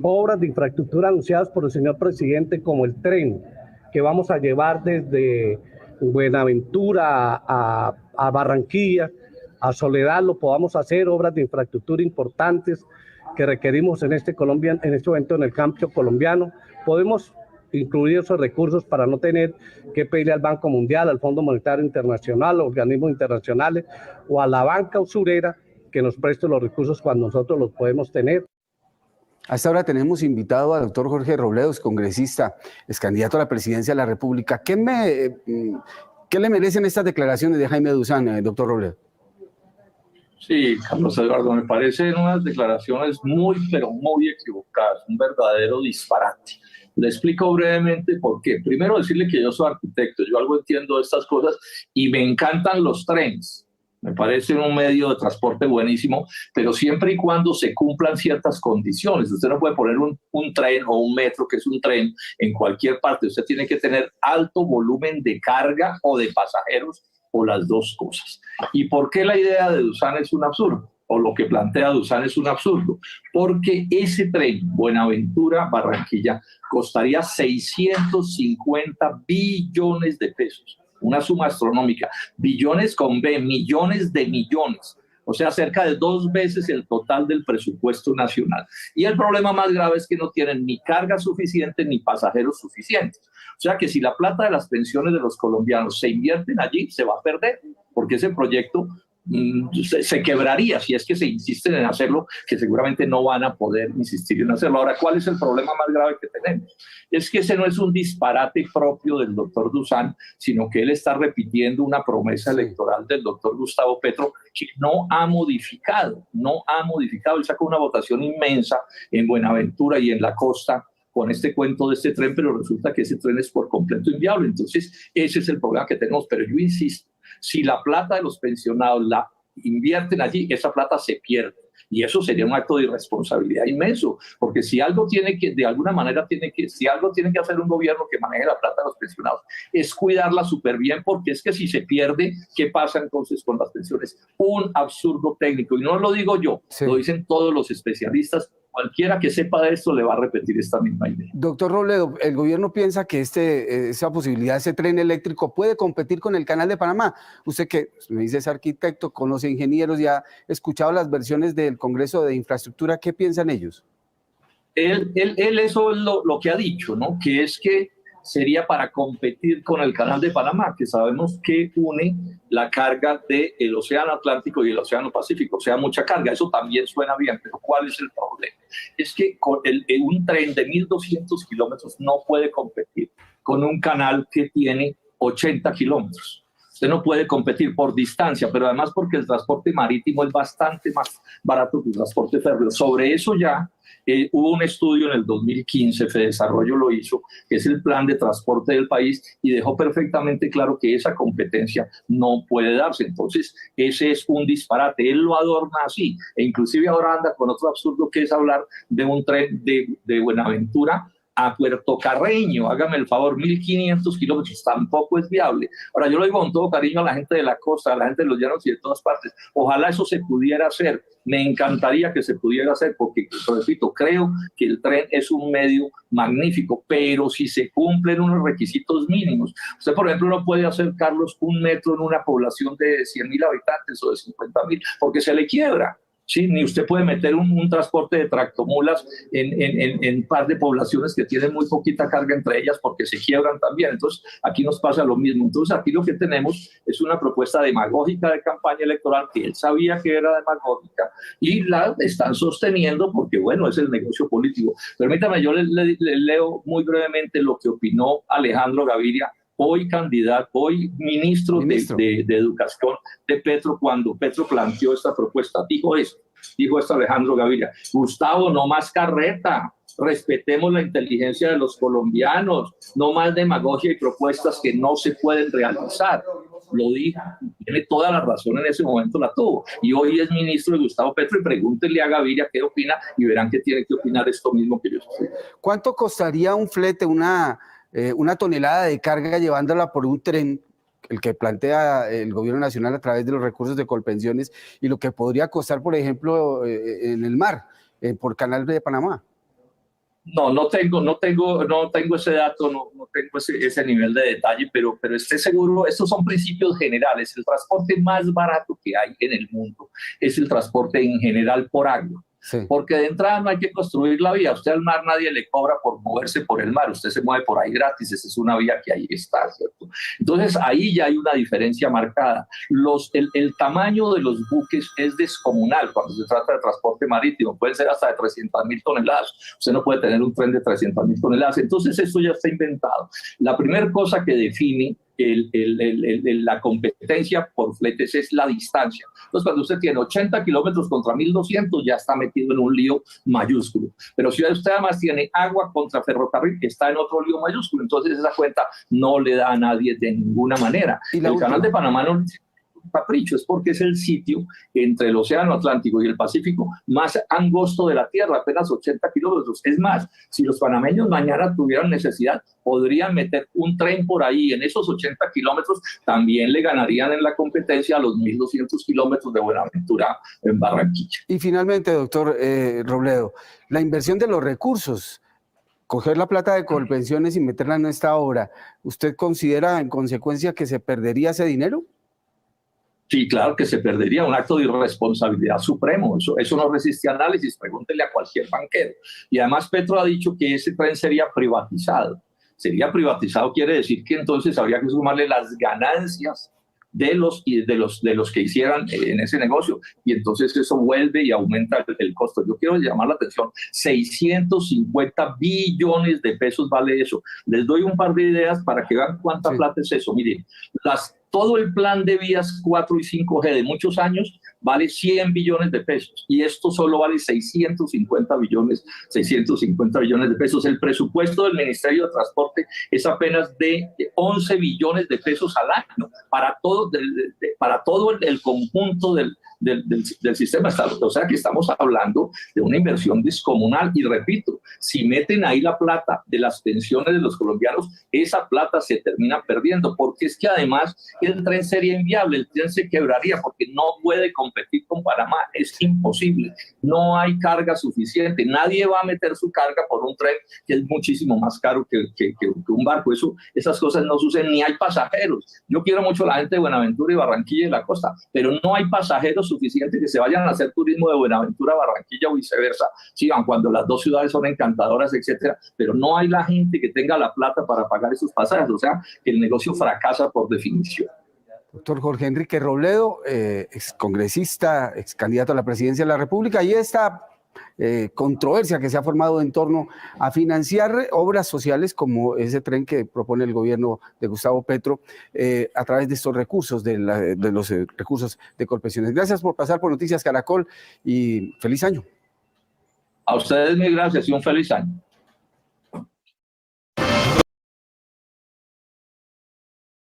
obras de infraestructura anunciadas por el señor presidente, como el tren que vamos a llevar desde Buenaventura a Barranquilla, a Soledad, lo podamos hacer, obras de infraestructura importantes que requerimos en este evento en el campo colombiano. Podemos incluir esos recursos para no tener que pedirle al Banco Mundial, al Fondo Monetario Internacional, a organismos internacionales o a la banca usurera que nos preste los recursos cuando nosotros los podemos tener. A esta hora tenemos invitado al doctor Jorge Robledo, congresista, es candidato a la presidencia de la República. ¿Qué le merecen estas declaraciones de Jaime Duzán, doctor Robledo? Sí, Carlos Eduardo, me parecen unas declaraciones muy, pero muy equivocadas, un verdadero disparate. Le explico brevemente por qué. Primero decirle que yo soy arquitecto, yo algo entiendo de estas cosas y me encantan los trenes. Me parece un medio de transporte buenísimo, pero siempre y cuando se cumplan ciertas condiciones. Usted no puede poner un tren o un metro, que es un tren, en cualquier parte. Usted tiene que tener alto volumen de carga o de pasajeros, o las dos cosas. ¿Y por qué la idea de Duzán es un absurdo? O lo que plantea Duzán es un absurdo. Porque ese tren, Buenaventura-Barranquilla, costaría 650 billones de pesos. Una suma astronómica. Billones con B, millones de millones. O sea, cerca de 2 veces el total del presupuesto nacional. Y el problema más grave es que no tienen ni carga suficiente ni pasajeros suficientes. O sea que si la plata de las pensiones de los colombianos se invierten allí, se va a perder, porque ese proyecto se quebraría si es que se insisten en hacerlo, que seguramente no van a poder insistir en hacerlo. Ahora, ¿cuál es el problema más grave que tenemos? Es que ese no es un disparate propio del doctor Duzán, sino que él está repitiendo una promesa electoral del doctor Gustavo Petro que no ha modificado. Él sacó una votación inmensa en Buenaventura y en la costa con este cuento de este tren, pero resulta que ese tren es por completo inviable. Entonces, ese es el problema que tenemos. Pero yo insisto, si la plata de los pensionados la invierten allí, esa plata se pierde. Y eso sería un acto de irresponsabilidad inmenso, porque si algo tiene que, de alguna manera, si algo tiene que hacer un gobierno que maneje la plata de los pensionados, es cuidarla súper bien, porque es que si se pierde, ¿qué pasa entonces con las pensiones? Un absurdo técnico. Y no lo digo yo, lo dicen todos los especialistas. Cualquiera que sepa de esto le va a repetir esta misma idea. Doctor Robledo, el gobierno piensa que esa posibilidad, ese tren eléctrico puede competir con el Canal de Panamá. Usted que me dice es arquitecto, conoce ingenieros, ya ha escuchado las versiones del Congreso de Infraestructura, ¿qué piensan ellos? Él eso es lo que ha dicho, ¿no? Que es que sería para competir con el Canal de Panamá, que sabemos que une la carga del Océano Atlántico y el Océano Pacífico, o sea, mucha carga. Eso también suena bien, pero ¿cuál es el problema? Es que un tren de 1.200 kilómetros no puede competir con un canal que tiene 80 kilómetros. Usted no puede competir por distancia, pero además porque el transporte marítimo es bastante más barato que el transporte férreo. Sobre eso ya hubo un estudio en el 2015, Fedesarrollo lo hizo, que es el plan de transporte del país, y dejó perfectamente claro que esa competencia no puede darse. Entonces, ese es un disparate. Él lo adorna así, e inclusive ahora anda con otro absurdo, que es hablar de un tren de Buenaventura a Puerto Carreño. Hágame el favor, 1.500 kilómetros, tampoco es viable. Ahora, yo lo digo con todo cariño a la gente de la costa, a la gente de los llanos y de todas partes. Ojalá eso se pudiera hacer. Me encantaría que se pudiera hacer, porque, repito, creo que el tren es un medio magnífico, pero si se cumplen unos requisitos mínimos. Usted, por ejemplo, no puede hacer, Carlos, un metro en una población de 100.000 habitantes o de 50.000, porque se le quiebra. Sí, ni usted puede meter un transporte de tractomulas en par de poblaciones que tienen muy poquita carga entre ellas, porque se quiebran también. Entonces, aquí nos pasa lo mismo. Entonces, aquí lo que tenemos es una propuesta demagógica de campaña electoral, que él sabía que era demagógica, y la están sosteniendo porque, bueno, es el negocio político. Permítame, yo le leo muy brevemente lo que opinó Alejandro Gaviria, hoy candidato, hoy ministro. De Educación de Petro, cuando Petro planteó esta propuesta. Dijo esto Alejandro Gaviria: Gustavo, no más carreta, respetemos la inteligencia de los colombianos, no más demagogia y propuestas que no se pueden realizar. Lo dijo, tiene toda la razón, en ese momento la tuvo, y hoy es ministro de Gustavo Petro, y pregúntenle a Gaviria qué opina y verán que tiene que opinar esto mismo que yo estoy. ¿Cuánto costaría un flete, una tonelada de carga llevándola por un tren, el que plantea el gobierno nacional a través de los recursos de Colpensiones, y lo que podría costar, por ejemplo, en el mar, por Canal de Panamá? No tengo ese dato, no tengo ese nivel de detalle, pero esté seguro, estos son principios generales. El transporte más barato que hay en el mundo es el transporte en general por agua. Sí. Porque de entrada no hay que construir la vía. Usted al mar nadie le cobra por moverse por el mar. Usted se mueve por ahí gratis. Esa es una vía que ahí está, ¿cierto? Entonces ahí ya hay una diferencia marcada. El tamaño de los buques es descomunal cuando se trata de transporte marítimo. Pueden ser hasta de 300.000 toneladas. Usted no puede tener un tren de 300.000 toneladas. Entonces esto ya está inventado. La primera cosa que define la competencia por fletes es la distancia. Entonces, cuando usted tiene 80 kilómetros contra 1.200, ya está metido en un lío mayúsculo. Pero si usted además tiene agua contra ferrocarril, está en otro lío mayúsculo. Entonces, esa cuenta no le da a nadie de ninguna manera. El Canal de Panamá no es un capricho, es porque es el sitio entre el Océano Atlántico y el Pacífico más angosto de la Tierra, apenas 80 kilómetros. Es más, si los panameños mañana tuvieran necesidad, podrían meter un tren por ahí. En esos 80 kilómetros también le ganarían en la competencia a los 1.200 kilómetros de Buenaventura en Barranquilla. Y finalmente, doctor Robledo, la inversión de los recursos, coger la plata de Colpensiones y meterla en esta obra, ¿usted considera en consecuencia que se perdería ese dinero? Sí, claro que se perdería, un acto de irresponsabilidad supremo. Eso no resiste análisis, pregúntele a cualquier banquero. Y además Petro ha dicho que ese tren sería privatizado. Sería privatizado quiere decir que entonces habría que sumarle las ganancias de los que hicieran en ese negocio, y entonces eso vuelve y aumenta el costo. Yo quiero llamar la atención, 650 billones de pesos vale eso. Les doy un par de ideas para que vean cuánta plata es eso. Miren, todo el plan de vías 4 y 5G de muchos años vale 100 billones de pesos y esto solo vale 650 billones de pesos. El presupuesto del Ministerio de Transporte es apenas de 11 billones de pesos al año para todo el conjunto del sistema. O sea que estamos hablando de una inversión descomunal y repito, si meten ahí la plata de las pensiones de los colombianos, esa plata se termina perdiendo, porque es que además el tren sería inviable, el tren se quebraría porque no puede competir con Panamá, es imposible, no hay carga suficiente, nadie va a meter su carga por un tren que es muchísimo más caro que un barco. Esas cosas no suceden, ni hay pasajeros. Yo quiero mucho a la gente de Buenaventura y Barranquilla y la costa, pero no hay pasajeros suficientes que se vayan a hacer turismo de Buenaventura a Barranquilla o viceversa, sigan cuando las dos ciudades son encantadoras, etcétera, pero no hay la gente que tenga la plata para pagar esos pasajes. O sea, que el negocio fracasa por definición. Doctor Jorge Enrique Robledo, ex congresista, ex candidato a la presidencia de la República, y esta controversia que se ha formado en torno a financiar obras sociales como ese tren que propone el gobierno de Gustavo Petro a través de estos recursos, de los recursos de Colpensiones. Gracias por pasar por Noticias Caracol y feliz año. A ustedes mil gracias y un feliz año.